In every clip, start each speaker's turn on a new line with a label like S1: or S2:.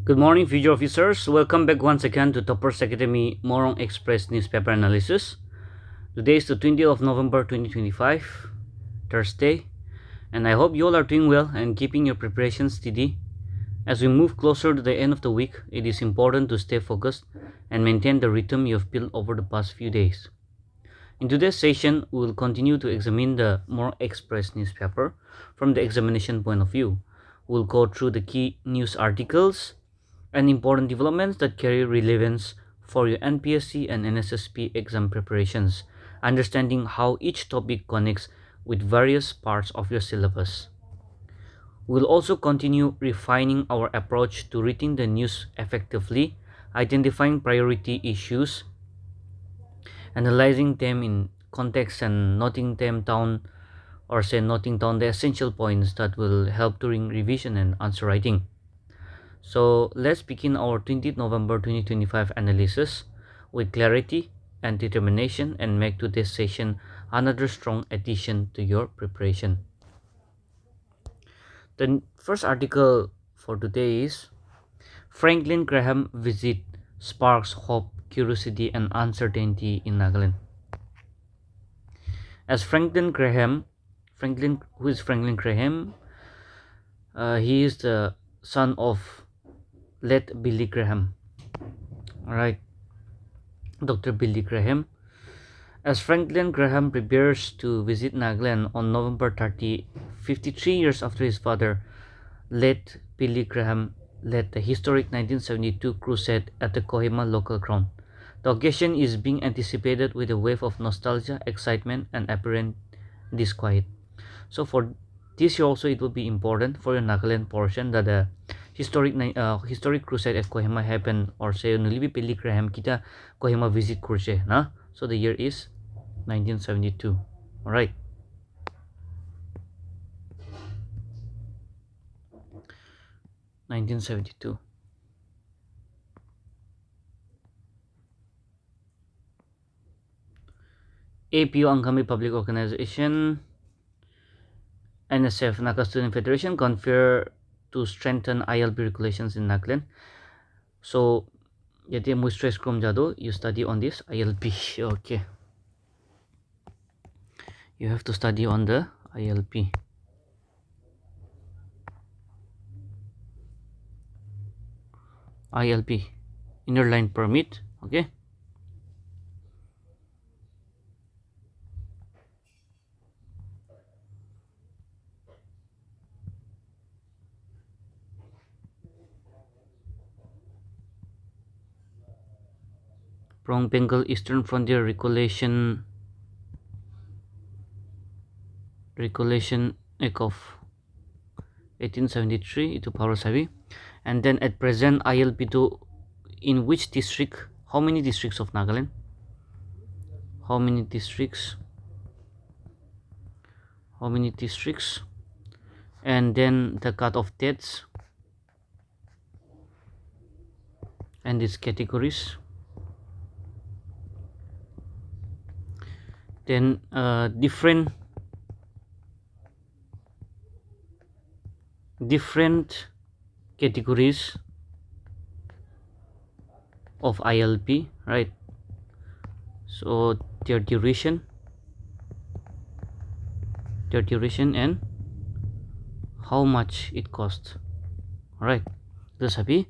S1: Good morning, future officers. Welcome back once again to Toppers Academy Morung Express newspaper analysis. Today is the 20th of November 2025, Thursday, and I hope you all are doing well and keeping your preparations steady. As we move closer to the end of the week, it is important to stay focused and maintain the rhythm you have built over the past few days. In today's session, we will continue to examine the Morung Express newspaper from the examination point of view. We'll go through the key news articles and important developments that carry relevance for your NPSC and NSSB exam preparations, understanding how each topic connects with various parts of your syllabus. We'll also continue refining our approach to reading the news effectively, identifying priority issues, analyzing them in context, and noting down the essential points that will help during revision and answer writing. So let's begin our 20th November 2025 analysis with clarity and determination and make today's session another strong addition to your preparation. The first article for today is Franklin Graham visit sparks hope, curiosity and uncertainty in Nagaland. As Franklin, who is Franklin Graham? He is the son of late Billy Graham. Alright, Dr. Billy Graham. As Franklin Graham prepares to visit Nagaland on November 30, 53 years after his father, late Billy Graham led the historic 1972 crusade at the Kohima local ground. The occasion is being anticipated with a wave of nostalgia, excitement, and apparent disquiet. So for this year also, it will be important for your Nagaland portion that the historic crusade at Kohima happened, or say Billy Graham kita Kohima visit kurse na. So the year is 1972. All right. (1972). APO Angkami Public Organization, NSF Naka Student Federation confer to strengthen ILP regulations in Nagaland. So yeti mo stress krom jado, you study on this ILP. Okay, you have to study on the ILP. Inner line permit. Okay, Prong Bengal Eastern Frontier Regulation Act of 1873 itu power sabi. And then at present ILP to in which district, how many districts of Nagaland, how many districts, and then the cut of dates and its categories. Then different categories of ILP, right? So their duration and how much it costs. All right, this happy.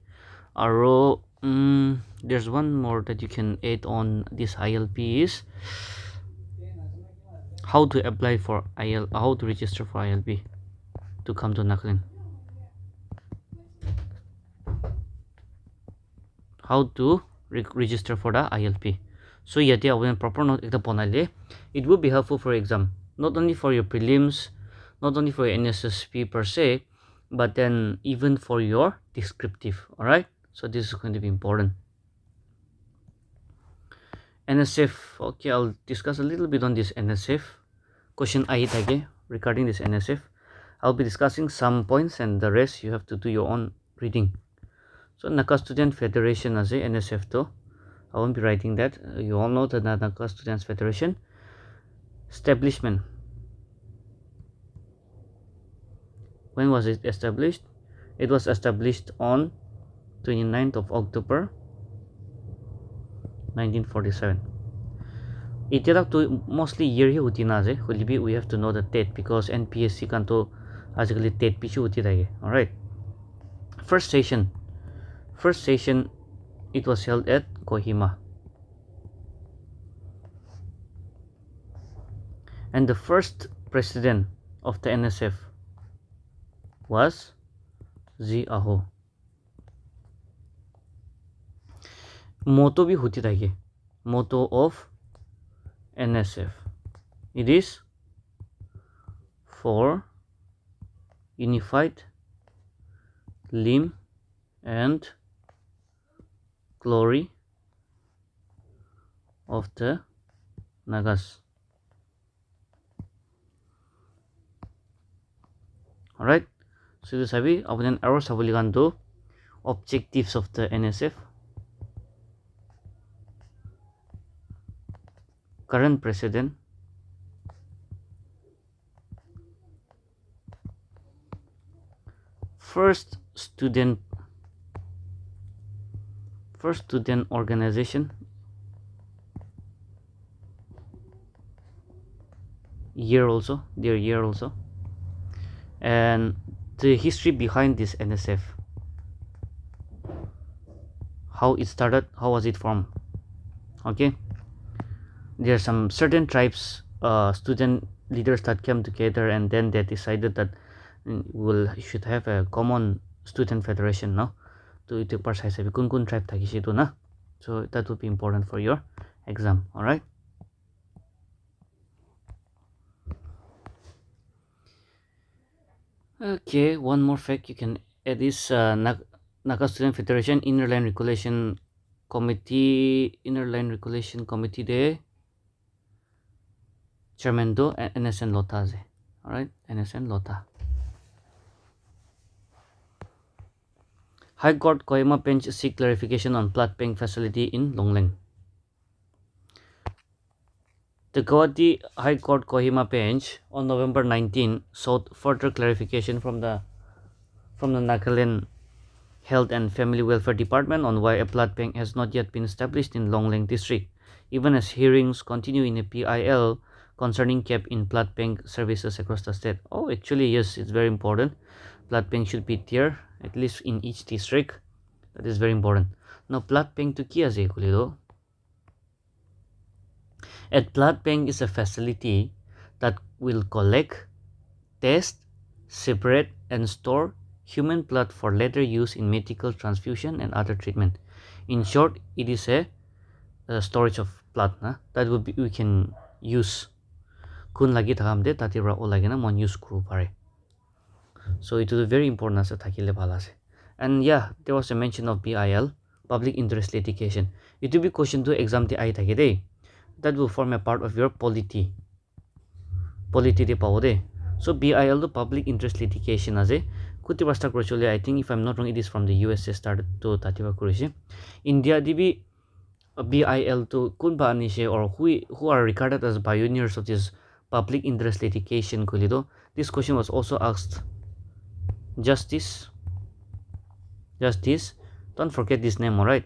S1: There's one more that you can add on this ILP is how to apply for how to register for ILP to come to Nagaland. How to register for the ILP. So yeti when proper note ekta banaile, it will be helpful for exam, not only for your prelims, not only for your NSSB per se, but then even for your descriptive. All right, so this is going to be important. NSF. Okay, I'll discuss a little bit on this NSF. Question I regarding this NSF. I'll be discussing some points and the rest you have to do your own reading. So Naka Student Federation as a NSF to, I won't be writing that. You all know the Naka Students Federation establishment. When was it established? It was established on 29th of October 1947. Itirak to mostly year hi uti na je holibi we have to know the date because NPSC kan to ajikali date pichu uti thake. All right. First session it was held at Kohima. And the first president of the NSF was Z Aho. Motto bhi hoti thake. Motto of NSF. It is for unified limb and glory of the Nagas. Alright, so this is an arrow saboliganto objectives of the NSF. Current president, first student organization, their year also, and the history behind this NSF, how it started, how was it formed. Okay, there are some certain tribes, student leaders that came together, and then they decided that should have a common student federation, no? To take part hisabi kun tribe thakise to na, so that would be important for your exam. All right. Okay, one more fact you can add is Naga Student Federation Inner Line Regulation Committee de Chairman do NSN Lota je. All right, NSN Lota. High Court Kohima bench seek clarification on blood bank facility in Longlang. The Guwahati High Court Kohima bench on November 19 sought further clarification from the Nagaland Health and Family Welfare Department on why a blood bank has not yet been established in Longlang district, even as hearings continue in a PIL concerning gap in blood bank services across the state. Oh, actually, yes, it's very important. Blood bank should be there, at least in each district. That is very important. Now, blood bank to ki ase kulido. A blood bank is a facility that will collect, test, separate, and store human blood for later use in medical transfusion and other treatment. In short, it is a storage of blood that would be we can use. Kun lagi thakamde tati ra o lagi na mon use kuru pare. So it is very important as a thakile bhala ase. And yeah, there was a mention of BIL, public interest litigation. It will be question to exam the ai thake dei. That will form a part of your polity de pao. So BIL the public interest litigation as a kuti basta kurchole. I think if I'm not wrong, it is from the USA started to tatiba kurishi. India dibi BIL to kunba anishe or who are regarded as pioneers of this public interest litigation kulido. This question was also asked. Justice, don't forget this name, alright?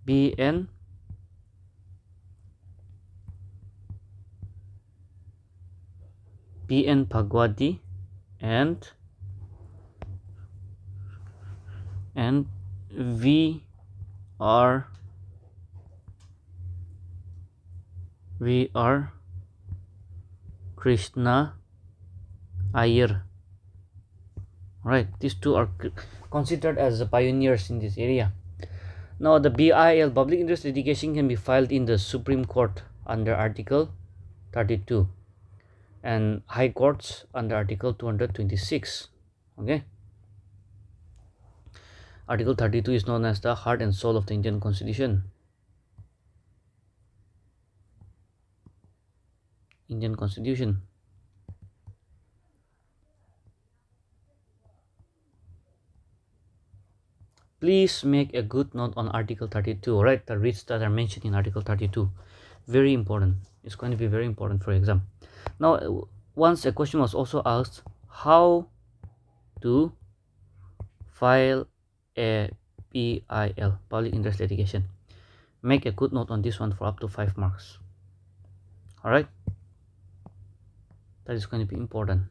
S1: BN Bhagwati and V R Krishna Iyer. Right, these two are considered as pioneers in this area. Now, the BIL public interest litigation can be filed in the Supreme Court under Article 32 and High Courts under Article 226. Okay. Article 32 is known as the heart and soul of the Indian Constitution. Please make a good note on Article 32, right? The reads that are mentioned in Article 32. Very important. It's going to be very important for exam. Now, once a question was also asked, how to file a PIL, public interest litigation. Make a good note on this one for up to 5 marks. Alright, that is going to be important.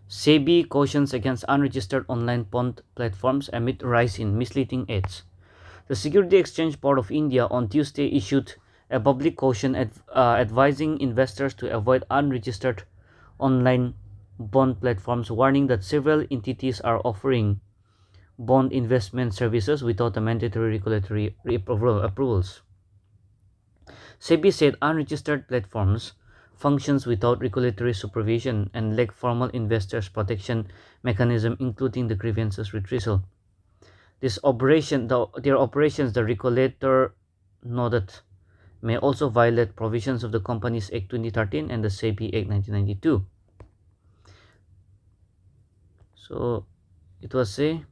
S1: SEBI cautions against unregistered online bond platforms amid rise in misleading ads. The Security Exchange Board of India on Tuesday issued a public caution advising investors to avoid unregistered online bond platforms, warning that several entities are offering bond investment services without the mandatory regulatory approvals. SEBI said unregistered platforms functions without regulatory supervision and lack formal investors protection mechanism, including the grievances redressal. Their operations, the regulator noted, may also violate provisions of the Companies Act 2013 and the SEBI Act 1992. So it was say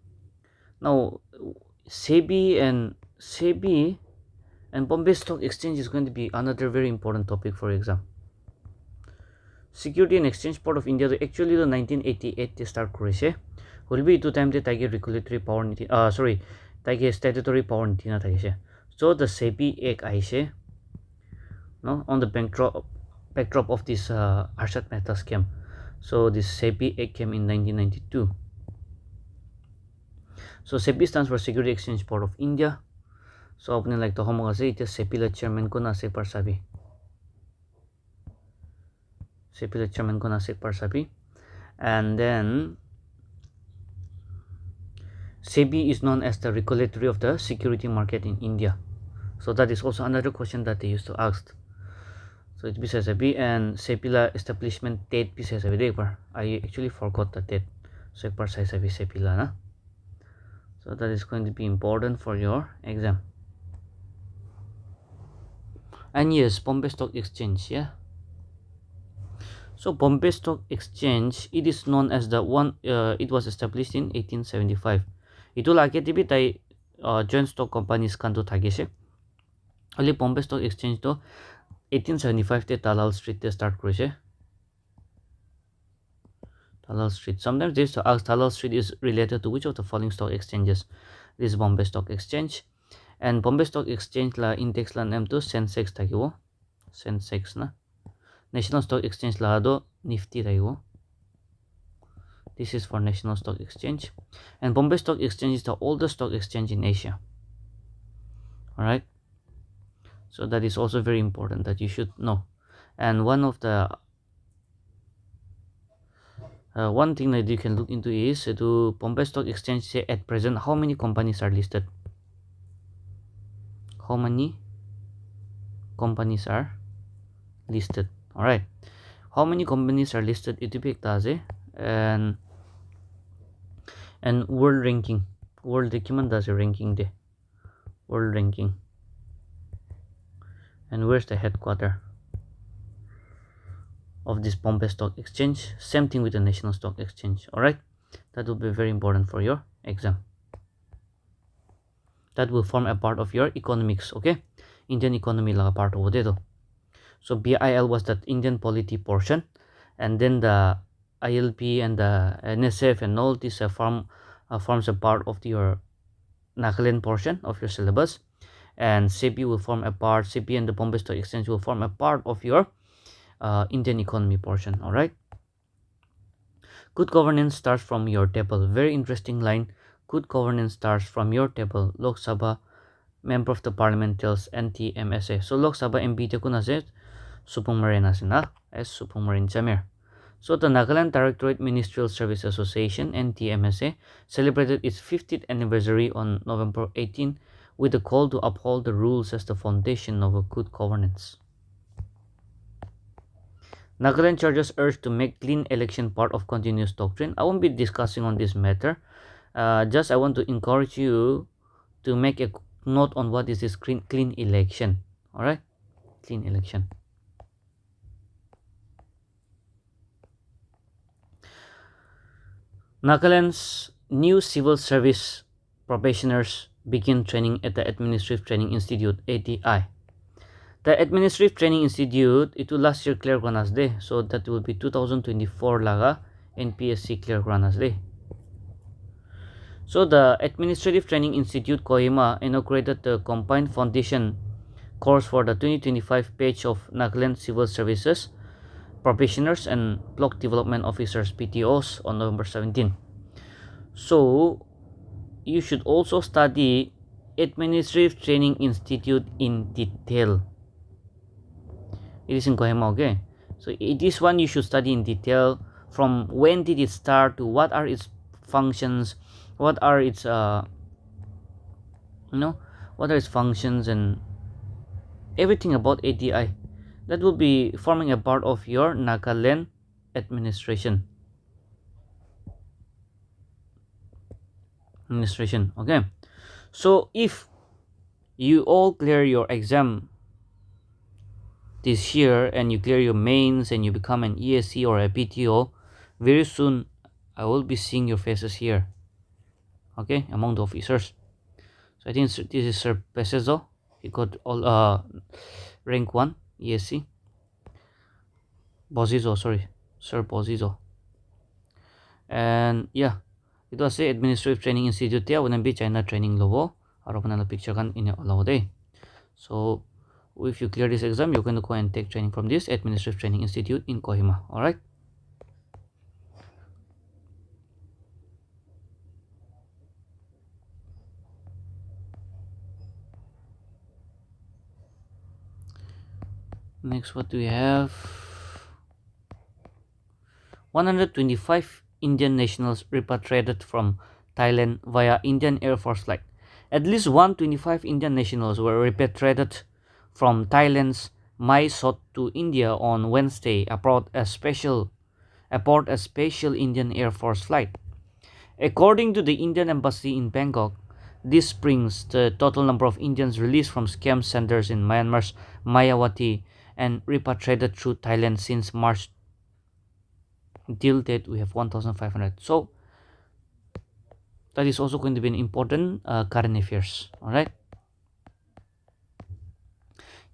S1: now SEBI and Bombay Stock Exchange is going to be another very important topic for exam. Security and Exchange Board of India actually the 1988 they start करेছে will be two time they take regulatory power take statutory power na take. So the SEBI Act aise no on the backdrop of this Arshad Mehta scam. So this SEBI Act came in 1992. So SEBI stands for Security Exchange Board of India. So apne like to homo ase ite SEBI la chairman ko na se parsabi. SEBI la chairman ko na se parsabi. And then SEBI is known as the regulatory of the security market in India. So that is also another question that they used to ask. So it bisa SEBI and SEBI la establishment date bisa SEBI par. I actually forgot the date. So ek par sai SEBI la na. So that is going to be important for your exam. And yes, Bombay Stock Exchange, yeah. So Bombay Stock Exchange, it is known as the one. It was established in 1875. Itu lagi tibi tai joint stock companies kan to thagise. Only Bombay Stock Exchange to 1875 te Dalal Street te start korise. Dalal Street. Sometimes they used to ask Dalal Street is related to which of the following stock exchanges. This is Bombay Stock Exchange. And Bombay Stock Exchange la index la name to Sensex thakibo. Sensex na. National Stock Exchange la do Nifty thakibo. This is for National Stock Exchange. And Bombay Stock Exchange is the oldest stock exchange in Asia. Alright. So that is also very important that you should know. And one of the one thing that you can look into is to Bombay Stock Exchange say at present how many companies are listed. How many companies are listed? All right, how many companies are listed? It will be and world ranking. World document does a ranking day. World ranking. And where's the headquarter of this Bombay Stock Exchange? Same thing with the National Stock Exchange. All right, that will be very important for your exam. That will form a part of your economics, okay? Indian economy la part of it. So BIL was that Indian polity portion, and then the ILP and the NSF and all this forms a part of your Nagaland portion of your syllabus, and SEBI will form a part. SEBI and the Bombay Stock Exchange will form a part of your Indian economy portion. All right. Good governance starts from your table. Very interesting line. Good governance starts from your table. Lok Sabha member of the parliament tells NTMSA. So Lok Sabha MP te kuna se Supung Marin asina as Supung Marin Jamir. So the Nagaland Directorate Ministerial Service Association NTMSA celebrated its 50th anniversary on November 18 with a call to uphold the rules as the foundation of a good governance. Nagaland charges urge to make clean election part of continuous doctrine. I won't be discussing on this matter. Just I want to encourage you to make a note on what is this clean election. All right, clean election. Nagaland's new civil service probationers begin training at the Administrative Training Institute ATI. The Administrative Training Institute itu last year clear ko nas de, so that will be 2024 laga NPSC clear kora ase. So the Administrative Training Institute Kohima inaugurated the combined foundation course for the 2025 batch of Nagaland Civil Services Probationers and Block Development Officers PTOs on November 17. So you should also study Administrative Training Institute in detail. It is in Kohima, okay? So this one you should study in detail, from when did it start to what are its functions, what are its what are its functions and everything about ATI. That will be forming a part of your Nagaland administration. Okay. So if you all clear your exam this year and you clear your mains and you become an ESC or a PTO, very soon I will be seeing your faces here, okay, among the officers. So I think this is Sir Pesezo. He got all rank 1 ESC. Bozizo, sorry, Sir Bozizo. And yeah, it was a Administrative Training Institute there when be China training logo or picture kan in allow day. So if you clear this exam, you're going to go and take training from this Administrative Training Institute in Kohima. All right. Next, what do we have? 125 Indian nationals repatriated from Thailand via Indian Air Force flight. At least 125 Indian nationals were repatriated from Thailand's Mai Sot to India on Wednesday aboard a special Indian Air Force flight. According to the Indian Embassy in Bangkok, this brings the total number of Indians released from scam centers in Myanmar's Mayawati and repatriated through Thailand since March. Till date, we have 1,500. So that is also going to be an important current affairs. All right.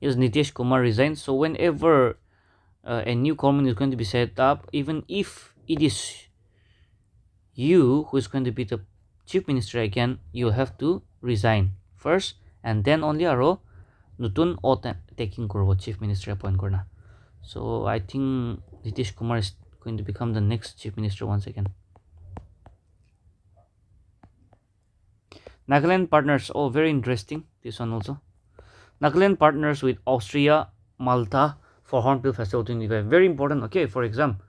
S1: Yes, Nitish Kumar resigned. So whenever a new government is going to be set up, even if it is you who is going to be the chief minister again, you have to resign first, and then only aro nutun oath taking korbo chief minister appoint korna. So I think Nitish Kumar is going to become the next chief minister once again. Nagaland partners, oh, very interesting, this one also. Nagaland partners with Austria, Malta for Hornbill Festival 25. Very important, okay, for example,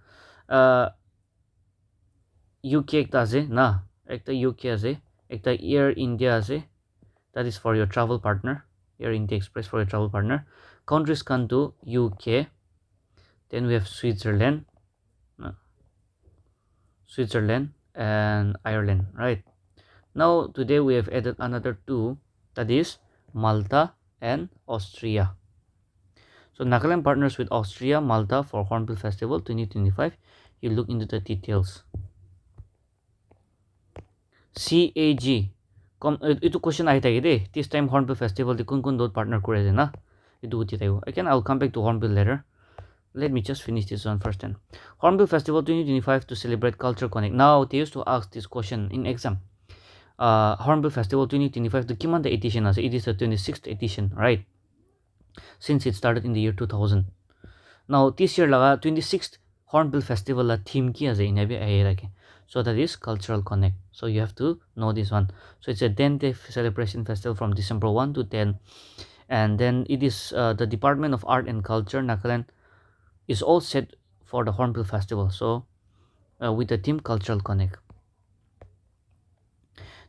S1: UK ekta ase na, ekta UK ase, ekta Air India ase, that is for your travel partner, Air India Express for your travel partner. Countries can do UK, then we have Switzerland and Ireland, right? Now today we have added another two, that is Malta and Austria. So Nagaland partners with Austria, Malta for Hornbill Festival 2025. You look into the details. CAG, itu question ahitagide. This time Hornbill Festival the kun dot partner kore na. Itu utitayo. Again, I'll come back to Hornbill later. Let me just finish this one first then. Hornbill Festival 2025 to celebrate Culture Connect. Now they used to ask this question in exam. Hornbill Festival 2025 the kiman the edition as it is the 26th edition, right? Since it started in the year 2000. Now this year laga 26th Hornbill Festival la theme ki as inabi ahirake. So that is Cultural Connect. So you have to know this one. So it's a 10-day celebration festival from December 1 to 10. And then it is the Department of Art and Culture, Nagaland, is all set for the Hornbill Festival. So with the theme Cultural Connect.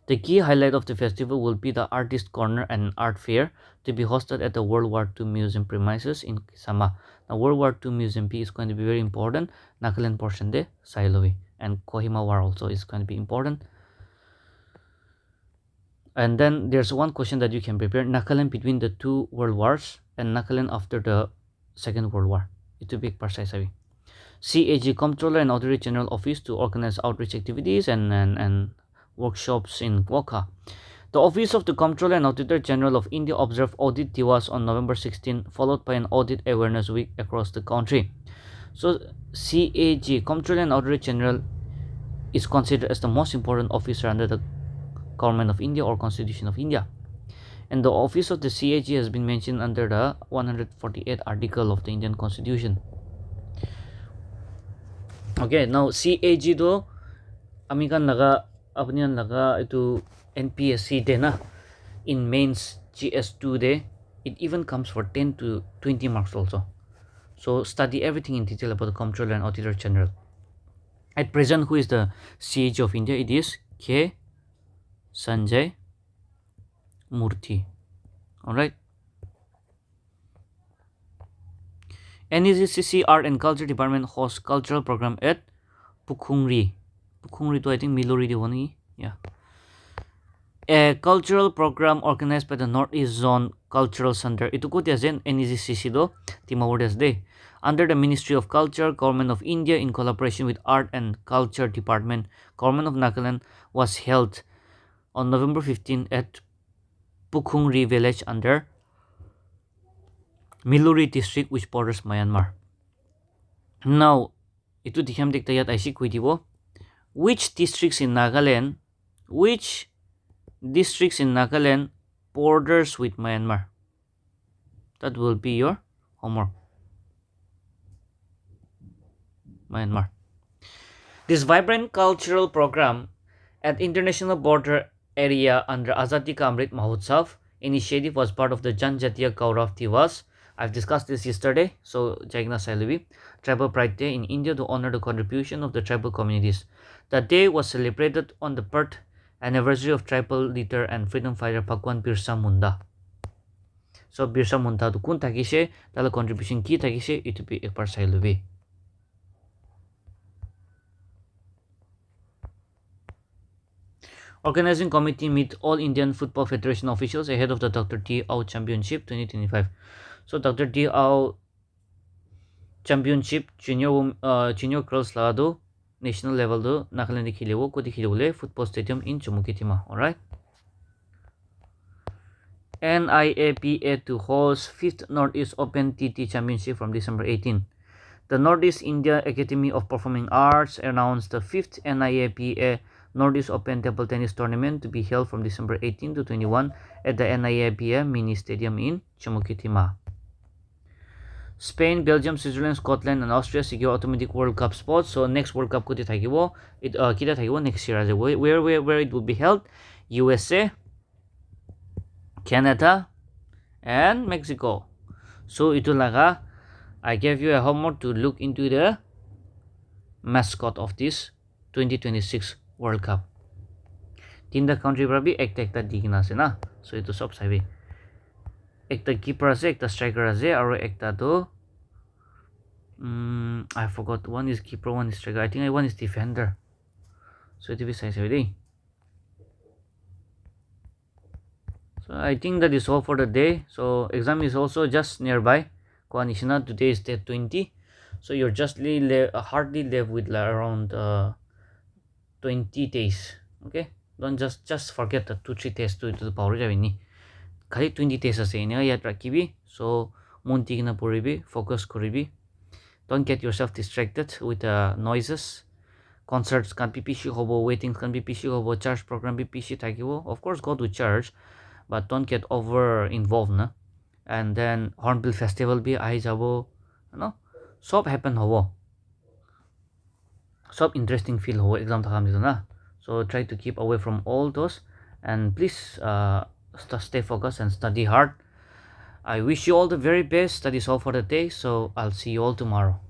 S1: The key highlight of the festival will be the Artist Corner and Art Fair to be hosted at the World War II Museum premises in Kisama. Now World War II Museum P is going to be very important. Nagaland portion de Sailowi and Kohima War also is going to be important. And then there's one question that you can prepare: Nagaland between the two world wars and Nagaland after the Second World War. It will be precise. CAG Comptroller and Auditor General Office to organize outreach activities and workshops in Wokha. The Office of the Comptroller and Auditor General of India observed Audit Diwas on November 16, followed by an Audit Awareness Week across the country. So CAG, Comptroller and Auditor General is considered as the most important officer under the Government of India or Constitution of India. And the office of the CAG has been mentioned under the 148th article of the Indian Constitution. Okay, now CAG do amikan laga apnian laga itu NPSC de na in mains GS2 de, it even comes for 10 to 20 marks also. So study everything in detail about the Comptroller and Auditor General. At present, who is the CAG of India? It is K. Sanjay Murthy. Alright. NSSB Art and Culture Department hosts cultural program at Pukhungri. Pukhungri to I think Milori de one. Yeah. A cultural program organized by the Northeast Zone Cultural Center. Ito ko tiyazen NSSB do timawurdes de. Under the Ministry of Culture, Government of India in collaboration with Art and Culture Department, Government of Nagaland was held on November 15 at Pukhungri village under Milori district which borders Myanmar. Now, ito dikham dekta yat aisi koi dibo. Which districts in Nagaland borders with Myanmar? That will be your homework. Myanmar. This vibrant cultural program at international border area under Azadi Ka Amrit Mahotsav initiative was part of the Janjatiya Gaurav Divas. I've discussed this yesterday, so Jagna Sailavi, Tribal Pride Day in India to honor the contribution of the tribal communities. The day was celebrated on the birth anniversary of tribal leader and freedom fighter Bhagwan Birsa Munda. So Birsa Munda to kun takise, tala contribution ki takise, it be ekbar Sailavi. Organizing committee meet all Indian Football Federation officials ahead of the Dr. D. Au Championship 2025. So Dr. D. Au Championship junior girls la do national level do Nagaland de khilewo ko dikhile football stadium in Chumukitima. Alright. NIAPA to host 5th Northeast Open TT Championship from December 18. The Northeast India Academy of Performing Arts announced the 5th NIAPA Northeast Open Table Tennis Tournament to be held from December 18 to 21 at the NIAPA Mini Stadium in Chumukitima. Spain, Belgium, Switzerland, Scotland, and Austria secure automatic World Cup spots. So next World Cup kuti thakibo. It kita thakibo next year as where it will be held. USA, Canada, and Mexico. So ito laga I gave you a homework to look into the mascot of this 2026 World Cup. Tinda country pra bhi ekta dikina ase na. So ito sob saibi. Ekta keeper ase, ekta striker ase, aro ekta to I forgot, one is keeper, one is striker. I think one is defender. So ito bhi sai saibi. So I think that is all for the day. So exam is also just nearby. Kuanishina today is day 20. So you're just hardly left with around 20 days. Okay, don't just forget the 2-3 days to the power javini. Khali 20 days ase ina yad rakibi. So munti kina poribi, focus koribi. Don't get yourself distracted with noises. Concerts can be PC hobo, waitings can be PC hobo, church program be PC thakibo. Of course go to church, but don't get over involved na. And then Hornbill Festival be ahi jabo, no? Sob happen hobo. Sob interesting feel hobo exam thakam dito na. So try to keep away from all those, and please stay focused and study hard. I wish you all the very best. That is all for the day. So I'll see you all tomorrow.